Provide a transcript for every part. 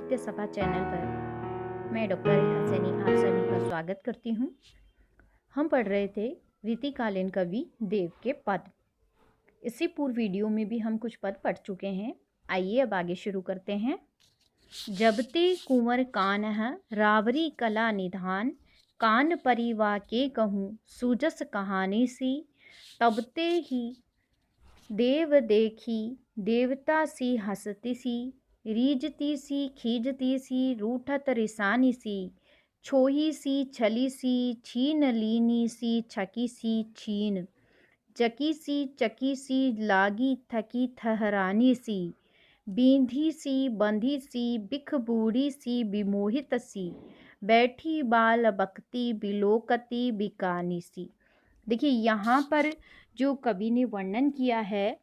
साहित्य सभा चैनल पर मैं डॉक्टर रेखा सैनी आप सभी का स्वागत करती हूँ। हम पढ़ रहे थे रीतिकालीन कवि देव के पद। इसी पूर्व वीडियो में भी हम कुछ पद पढ़ चुके हैं। आइए अब आगे शुरू करते हैं। जबते कुंवर कान्ह रावरी कला निधान, कान परिवा के कहूँ सुजस कहानी सी, तबते ही देव देखी देवता सी हंसती सी, रीझती सी खींचती सी रूठत रिसानी सी, छोही सी छली सी छीन लीनी सी छकी सी छीन, जकी सी चकी सी लागी थकी थहरानी सी, बींधी सी बंधी सी बिख बूढ़ी सी विमोहित सी, बैठी बाल बकती बिलोकती बिकानी सी। देखिए यहाँ पर जो कवि ने वर्णन किया है,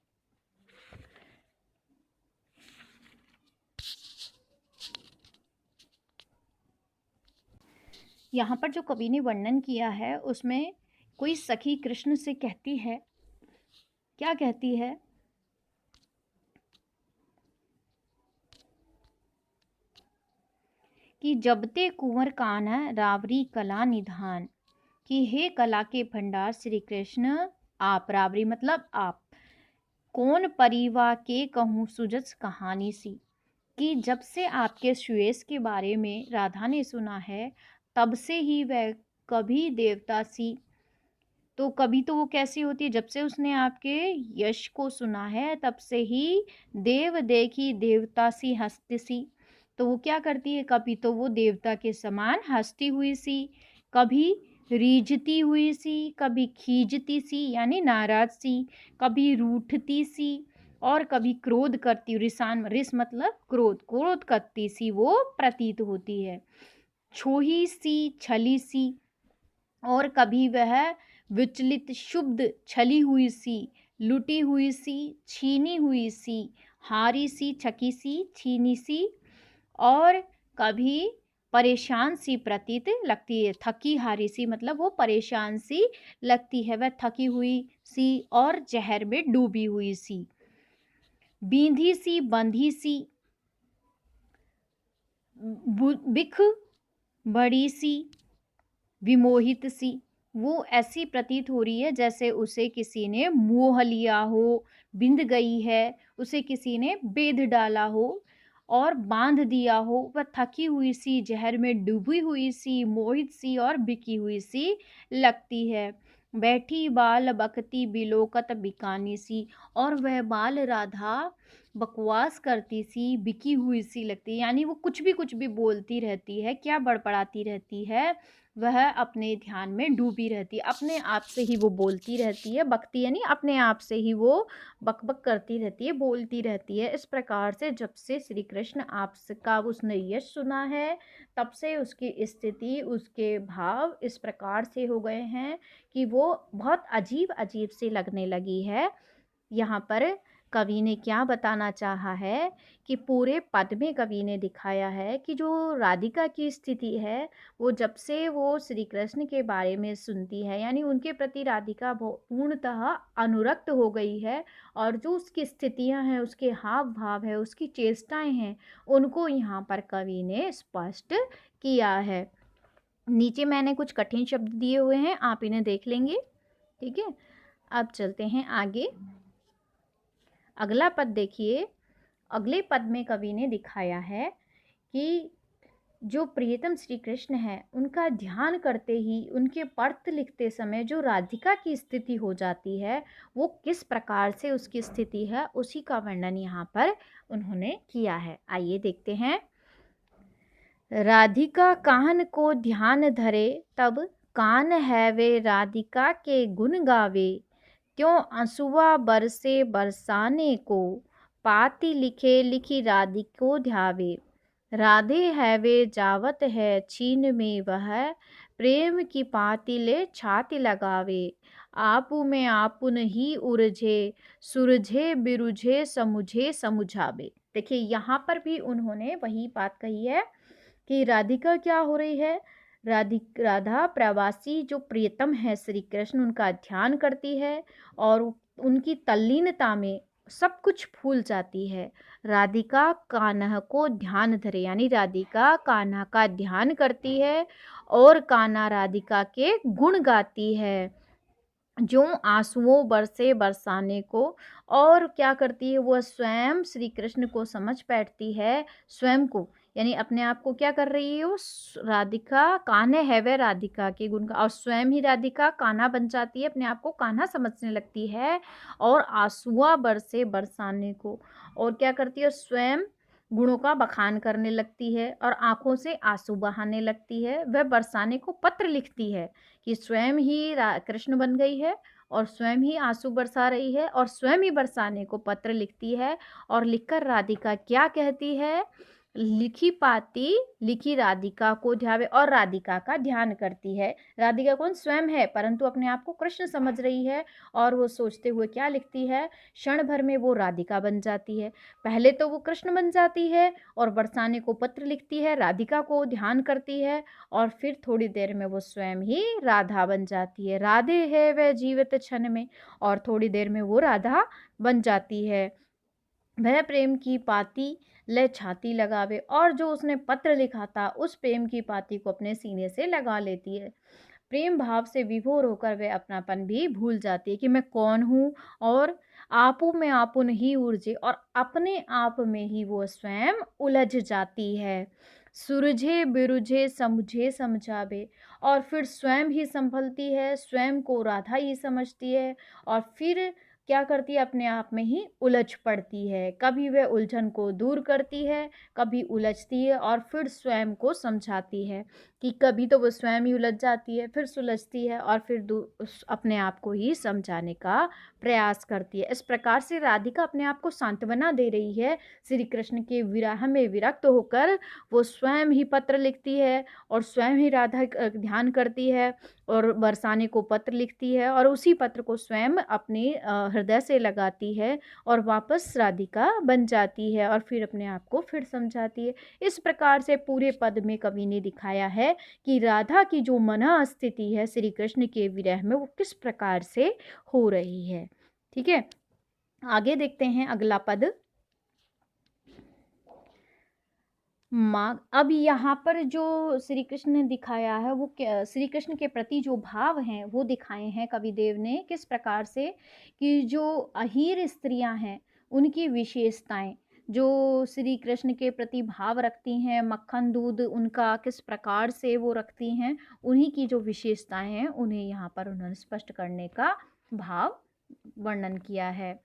यहाँ पर जो कवि ने वर्णन किया है उसमें कोई सखी कृष्ण से कहती है, क्या कहती है कि जबते कुंवर कान्ह रावरी कला निधान, कि हे कला के भंडार श्री कृष्ण आप, रावरी मतलब आप, कौन परिवा के कहूँ सुजस कहानी सी, कि जब से आपके सुयश के बारे में राधा ने सुना है तब से ही वह कभी देवता सी, तो कभी तो वो कैसी होती है, जब से उसने आपके यश को सुना है तब से ही देव देखी देवता सी हंसती सी, तो वो क्या करती है, कभी तो वो देवता के समान हंसती हुई सी, कभी रीझती हुई सी, कभी खींचती सी यानी नाराज सी, कभी रूठती सी और कभी क्रोध करती, रिस मतलब क्रोध करती सी वो प्रतीत होती है, छोही सी छली सी, और कभी वह विचलित शुद्ध छली हुई सी, लुटी हुई सी छीनी हुई सी, हारी सी छकी सी छीनी सी, और कभी परेशान सी प्रतीत लगती है, थकी हारी सी मतलब वो परेशान सी लगती है, वह थकी हुई सी और जहर में डूबी हुई सी, बींधी सी बंधी सी, बिख बड़ी सी, विमोहित सी, वो ऐसी प्रतीत हो रही है जैसे उसे किसी ने मोह लिया हो, बिंध गई है, उसे किसी ने बेध डाला हो और बांध दिया हो, वह थकी हुई सी, जहर में डूबी हुई सी, मोहित सी और बिकी हुई सी लगती है, बैठी बाल बकती बिलोकत बिकानी सी, और वह बाल राधा बकवास करती सी बिकी हुई सी लगती है, यानी वो कुछ भी बोलती रहती है, क्या बड़बड़ाती रहती है, वह अपने ध्यान में डूबी रहती है, अपने आप से ही वो बोलती रहती है, बकती यानी अपने आप से ही वो बकबक करती रहती है, बोलती रहती है। इस प्रकार से जब से श्री कृष्ण आपका उसने यश सुना है तब से उसकी स्थिति, उसके भाव इस प्रकार से हो गए हैं कि वो बहुत अजीब अजीब सी लगने लगी है। यहाँ पर कवि ने क्या बताना चाहा है कि पूरे पद में कवि ने दिखाया है कि जो राधिका की स्थिति है, वो जब से वो श्री कृष्ण के बारे में सुनती है, यानी उनके प्रति राधिका पूर्णतः अनुरक्त हो गई है, और जो उसकी स्थितियां हैं, उसके हाव भाव है, उसकी चेष्टाएं हैं, उनको यहाँ पर कवि ने स्पष्ट किया है। नीचे मैंने कुछ कठिन शब्द दिए हुए हैं, आप इन्हें देख लेंगे, ठीक है। अब चलते हैं आगे। अगला पद देखिए। अगले पद में कवि ने दिखाया है कि जो प्रियतम श्री कृष्ण है, उनका ध्यान करते ही उनके पर्त लिखते समय जो राधिका की स्थिति हो जाती है, वो किस प्रकार से उसकी स्थिति है, उसी का वर्णन यहाँ पर उन्होंने किया है। आइए देखते हैं। राधिका कान को ध्यान धरे, तब कान है वे राधिका के गुण गावे, क्यों आंसुआ बरसे बरसाने को, पाती लिखे लिखी राधिको ध्यावे, राधे है वे जावत है छीन में वह, प्रेम की पाती ले छाती लगावे, आपू में आपुन ही उलझे, सुलझे बिरुझे समुझे समुझावे। देखिए यहाँ पर भी उन्होंने वही बात कही है कि राधिका क्या हो रही है, राधा प्रवासी जो प्रियतम है श्री कृष्ण, उनका ध्यान करती है और उनकी तल्लीनता में सब कुछ भूल जाती है। राधिका कान्हा को ध्यान धरे, यानी राधिका कान्हा का ध्यान करती है और कान्हा राधिका के गुण गाती है। जो आंसुओं बरसे बरसाने को, और क्या करती है वह स्वयं श्री कृष्ण को समझ बैठती है, स्वयं को, यानी अपने आप को क्या कर रही है वो, राधिका कान्हा है वह राधिका के गुण का, और स्वयं ही राधिका कान्हा बन जाती है, अपने आप को कान्हा समझने लगती है और आंसुआ बरसे बरसाने को, और क्या करती है स्वयं गुणों का बखान करने लगती है और आंखों से आंसू बहाने लगती है। वह बरसाने को पत्र लिखती है कि स्वयं ही कृष्ण बन गई है और स्वयं ही आंसू बरसा रही है, और स्वयं ही बरसाने को पत्र लिखती है। और लिखकर राधिका क्या कहती है, लिखी पाती लिखी राधिका को ध्यावे, और राधिका का ध्यान करती है। राधिका कौन, स्वयं है, परंतु अपने आप को कृष्ण समझ रही है और वो सोचते हुए क्या लिखती है, क्षण भर में वो राधिका बन जाती है। पहले तो वो कृष्ण बन जाती है और बरसाने को पत्र लिखती है, राधिका को ध्यान करती है, और फिर थोड़ी देर में वो स्वयं ही राधा बन जाती है। राधे है वह जीवित क्षण में, और थोड़ी देर में वो राधा बन जाती है। वह प्रेम की पाती ले छाती लगावे, और जो उसने पत्र लिखा था उस प्रेम की पाती को अपने सीने से लगा लेती है। प्रेम भाव से विभोर होकर वह अपनापन भी भूल जाती है कि मैं कौन हूँ, और आपू में आपुन ही उलझे, और अपने आप में ही वो स्वयं उलझ जाती है। सुलझे बिरुझे समझे समझावे, और फिर स्वयं ही संभलती है, स्वयं को राधा ही समझती है, और फिर क्या करती है, अपने आप में ही उलझ पड़ती है। कभी वह उलझन को दूर करती है, कभी उलझती है, और फिर स्वयं को समझाती है कि कभी तो वो स्वयं ही उलझ जाती है, फिर सुलझती है, और फिर अपने आप को ही समझाने का प्रयास करती है। इस प्रकार से राधिका अपने आप को सांत्वना दे रही है। श्री कृष्ण के विरह में विरक्त होकर वो स्वयं ही पत्र लिखती है और स्वयं ही राधा ध्यान करती है और बरसाने को पत्र लिखती है, और उसी पत्र को स्वयं अपने हृदय से लगाती है और वापस राधिका बन जाती है, और फिर अपने आप को फिर समझाती है। इस प्रकार से पूरे पद में कवि ने दिखाया है कि राधा की जो मन स्थिति है श्री कृष्ण के विरह में वो किस प्रकार से हो रही है। ठीक है, आगे देखते हैं अगला पद। माँ, अब यहाँ पर जो श्री कृष्ण ने दिखाया है वो श्री कृष्ण के प्रति जो भाव हैं वो दिखाए हैं कविदेव ने किस प्रकार से, कि जो अहीर स्त्रियां हैं उनकी विशेषताएं, जो श्री कृष्ण के प्रति भाव रखती हैं, मक्खन दूध उनका किस प्रकार से वो रखती हैं, उन्हीं की जो विशेषताएं हैं उन्हें यहाँ पर उन्होंने स्पष्ट करने का भाव वर्णन किया है।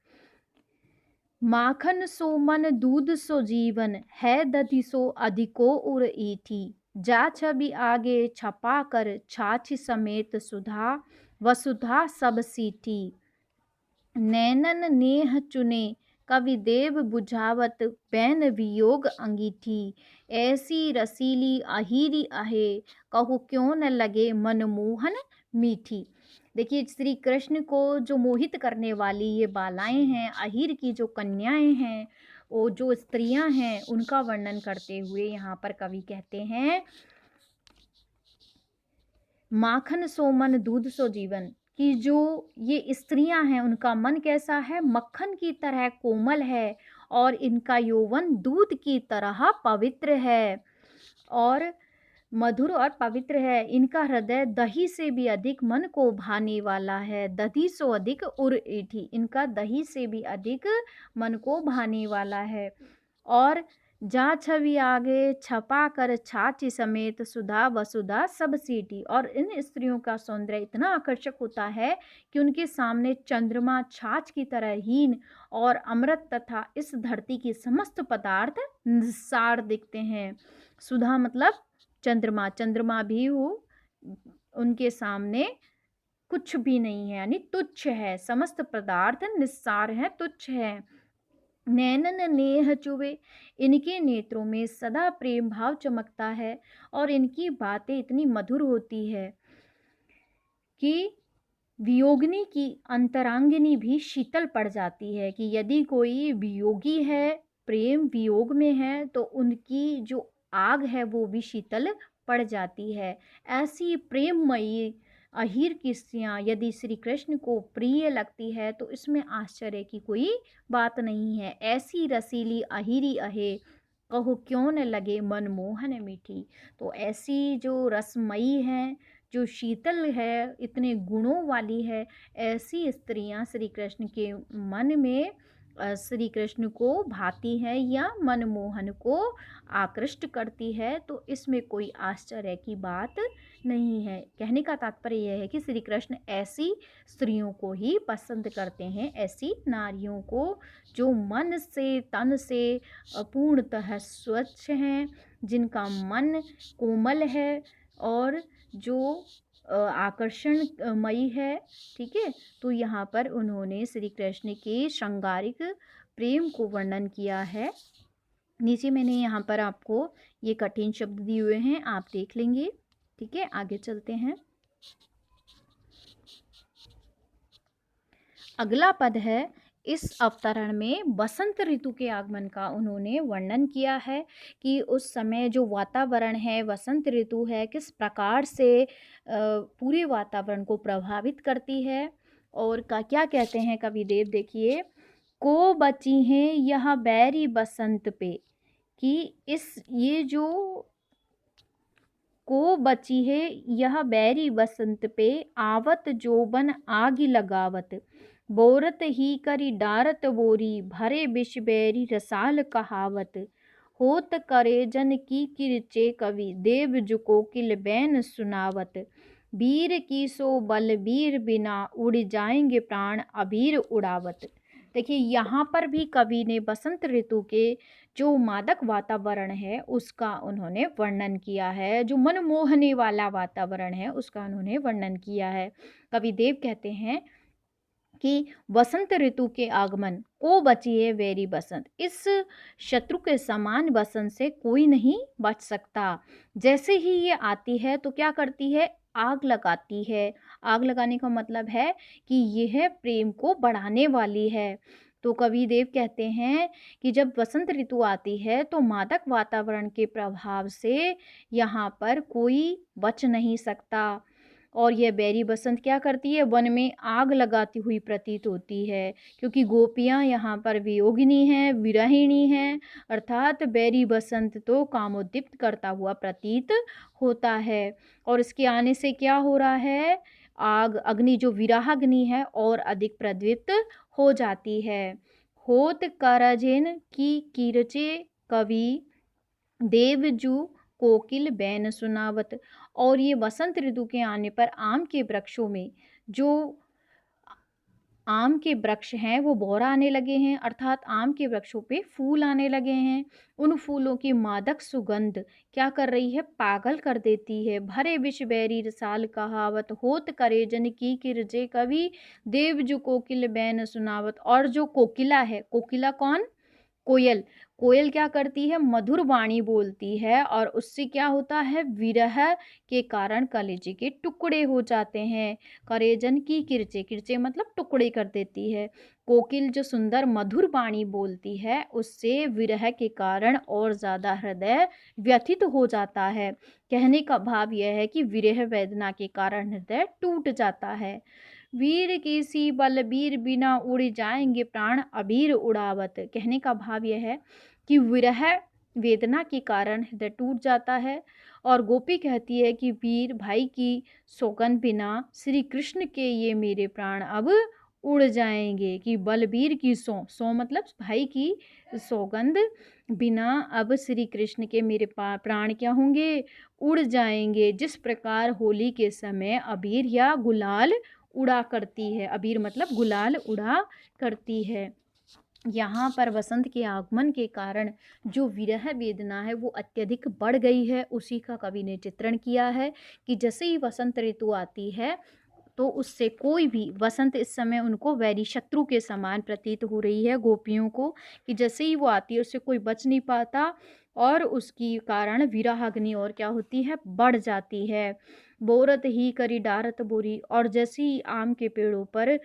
माखन सो मन दूध सो जीवन है, दधि सो अधिको उर ईठी, जा छवि आगे छपा कर छाछ समेत सुधा, वसुधा सब सीठी। नैनन नेह चुने कवि देव बुझावत, बैन वियोग अंगीठी, ऐसी रसीली अहीरी अहे, कहू क्यों न लगे मनमोहन मीठी। देखिए, श्री कृष्ण को जो मोहित करने वाली ये बालाएं हैं, अहीर की जो कन्याएं हैं, वो जो स्त्रियां हैं, उनका वर्णन करते हुए यहाँ पर कवि कहते हैं, माखन सो मन दूध सो जीवन, कि जो ये स्त्रियां हैं उनका मन कैसा है, मक्खन की तरह कोमल है, और इनका यौवन दूध की तरह पवित्र है और मधुर और पवित्र है। इनका हृदय दही से भी अधिक मन को भाने वाला है, दधी सो अधिक उर ईठी, इनका दही से भी अधिक मन को भाने वाला है। और जा छवि आगे छपा कर छाछ समेत सुधा वसुधा सब सीटी, और इन स्त्रियों का सौंदर्य इतना आकर्षक होता है कि उनके सामने चंद्रमा छाछ की तरह हीन और अमृत तथा इस धरती की समस्त पदार्थ निस्सार दिखते हैं। सुधा मतलब चंद्रमा, चंद्रमा भी हो उनके सामने कुछ भी नहीं है, यानी तुच्छ है, समस्त पदार्थ निस्सार है, तुच्छ है। नैनन नेह चुवे, इनके नेत्रों में सदा प्रेम भाव चमकता है, और इनकी बातें इतनी मधुर होती है कि वियोगिनी की अंतरांगिनी भी शीतल पड़ जाती है, कि यदि कोई वियोगी है, प्रेम वियोग में है, तो उनकी जो आग है वो भी शीतल पड़ जाती है। ऐसी प्रेममयी अहीर की स्त्रियाँ यदि श्री कृष्ण को प्रिय लगती है तो इसमें आश्चर्य की कोई बात नहीं है। ऐसी रसीली अहीरी अहे, कहो क्यों न लगे मनमोहन मीठी। तो ऐसी जो रसमयी है, जो शीतल है, इतने गुणों वाली है, ऐसी स्त्रियाँ श्री कृष्ण के मन में श्री कृष्ण को भाती है या मनमोहन को आकृष्ट करती है, तो इसमें कोई आश्चर्य की बात नहीं है। कहने का तात्पर्य यह है कि श्री कृष्ण ऐसी स्त्रियों को ही पसंद करते हैं, ऐसी नारियों को जो मन से तन से पूर्णतः स्वच्छ हैं, जिनका मन कोमल है और जो आकर्षणमयी है। ठीक है, तो यहाँ पर उन्होंने श्री कृष्ण के श्रृंगारिक प्रेम को वर्णन किया है। नीचे मैंने यहाँ पर आपको ये कठिन शब्द दिए हुए हैं, आप देख लेंगे। ठीक है, आगे चलते हैं। अगला पद है, इस अवतरण में बसंत ऋतु के आगमन का उन्होंने वर्णन किया है कि उस समय जो वातावरण है, वसंत ऋतु है, किस प्रकार से पूरे वातावरण को प्रभावित करती है। और क्या कहते हैं कविदेव, देखिए, को बची हैं यह बैरी बसंत पे, कि ये जो को बची है यह बैरी बसंत पे, आवत जोबन आग लगावत, बोरत ही करी डारत बोरी, भरे विष बैरी रसाल कहावत, होत करे जन की किरचे कवि, देव जुको किल बैन सुनावत, वीर की सो बल वीर बिना, उड़ जाएंगे प्राण अबीर उड़ावत। देखिए, यहाँ पर भी कवि ने बसंत ऋतु के जो मादक वातावरण है उसका उन्होंने वर्णन किया है, जो मनमोहने वाला वातावरण है उसका उन्होंने वर्णन किया है। कविदेव कहते हैं कि वसंत ऋतु के आगमन को बची है वेरी बसंत, इस शत्रु के समान बसंत से कोई नहीं बच सकता। जैसे ही ये आती है तो क्या करती है, आग लगाती है। आग लगाने का मतलब है कि यह प्रेम को बढ़ाने वाली है। तो कवि देव कहते हैं कि जब बसंत ऋतु आती है तो मादक वातावरण के प्रभाव से यहाँ पर कोई बच नहीं सकता। और यह बैरी बसंत क्या करती है, वन में आग लगाती हुई प्रतीत होती है, क्योंकि गोपियाँ यहाँ पर वियोगिनी हैं, विरहिणी हैं, अर्थात बैरी बसंत तो कामोद्दीप्त करता हुआ प्रतीत होता है। और इसके आने से क्या हो रहा है, आग अग्नि जो विराहाग्नि है और अधिक प्रज्वलित हो जाती है। होत करजिन की कीरचे कवि, देवजू कोकिल बैन सुनावत। और ये बसंत ऋतु के आने पर आम के वृक्षों में जो आम के वृक्ष हैं वो बौर आने लगे हैं, अर्थात आम के वृक्षों पे फूल आने लगे हैं। उन फूलों की मादक सुगंध क्या कर रही है, पागल कर देती है। भरे विष बैरी रसाल कहावत, होत करे जन की किरजे कवि, देवजू कोकिल बैन सुनावत। और जो कोकिला है, कोकिला कौन, कोयल। कोयल क्या करती है, मधुर वाणी बोलती है और उससे क्या होता है, विरह के कारण कलेजे के टुकड़े हो जाते हैं। करेजन की किरचे, किरचे मतलब टुकड़े कर देती है। कोकिल जो सुंदर मधुर वाणी बोलती है उससे विरह के कारण और ज़्यादा हृदय व्यथित हो जाता है। कहने का भाव यह है कि विरह वेदना के कारण हृदय टूट जाता है। वीर की सी बलबीर बिना उड़ जाएंगे प्राण अबीर उड़ावत। कहने का भाव यह है कि विरह वेदना के कारण हृदय टूट जाता है और गोपी कहती है कि वीर भाई की सौगंध बिना श्री कृष्ण के ये मेरे प्राण अब उड़ जाएंगे। कि बलबीर की सौ मतलब भाई की सौगंध बिना अब श्री कृष्ण के मेरे प्राण क्या होंगे, उड़ जाएंगे। जिस प्रकार होली के समय अबीर या गुलाल उड़ा करती है, अबीर मतलब गुलाल उड़ा करती है। यहाँ पर वसंत के आगमन के कारण जो विरह वेदना है वो अत्यधिक बढ़ गई है, उसी का कवि ने चित्रण किया है कि जैसे ही वसंत ऋतु आती है तो उससे कोई भी, वसंत इस समय उनको वैरी शत्रु के समान प्रतीत हो रही है गोपियों को, कि जैसे ही वो आती है उससे कोई बच नहीं पाता और उसकी कारण विरहाग्नि और क्या होती है, बढ़ जाती है। बोरत ही करी डारत बोरी, और जैसे ही आम के पेड़ों पर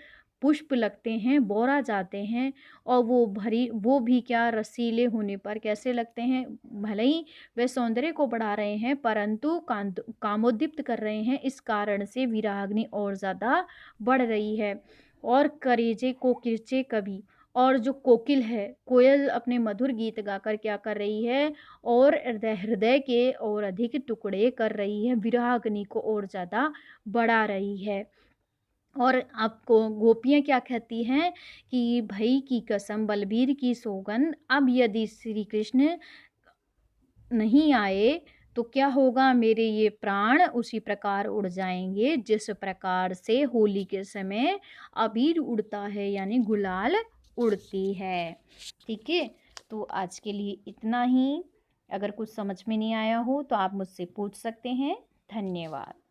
पुष्प लगते हैं, बोरा जाते हैं और वो भी क्या रसीले होने पर कैसे लगते हैं, भले ही वे सौंदर्य को बढ़ा रहे हैं परंतु कामोद्दीप्त कर रहे हैं, इस कारण से विराग्नि और ज़्यादा बढ़ रही है। और करेजे को किरचे कवि, और जो कोकिल है, कोयल अपने मधुर गीत गाकर क्या कर रही है, और हृदय के और अधिक टुकड़े कर रही है, विराग्नि को और ज़्यादा बढ़ा रही है। और आपको गोपियाँ क्या कहती हैं कि भई की कसम बलबीर की सौगंध, अब यदि श्री कृष्ण नहीं आए तो क्या होगा, मेरे ये प्राण उसी प्रकार उड़ जाएँगे जिस प्रकार से होली के समय अबीर उड़ता है यानी गुलाल उड़ती है। ठीक है? तो आज के लिए इतना ही। अगर कुछ समझ में नहीं आया हो तो आप मुझसे पूछ सकते हैं। धन्यवाद।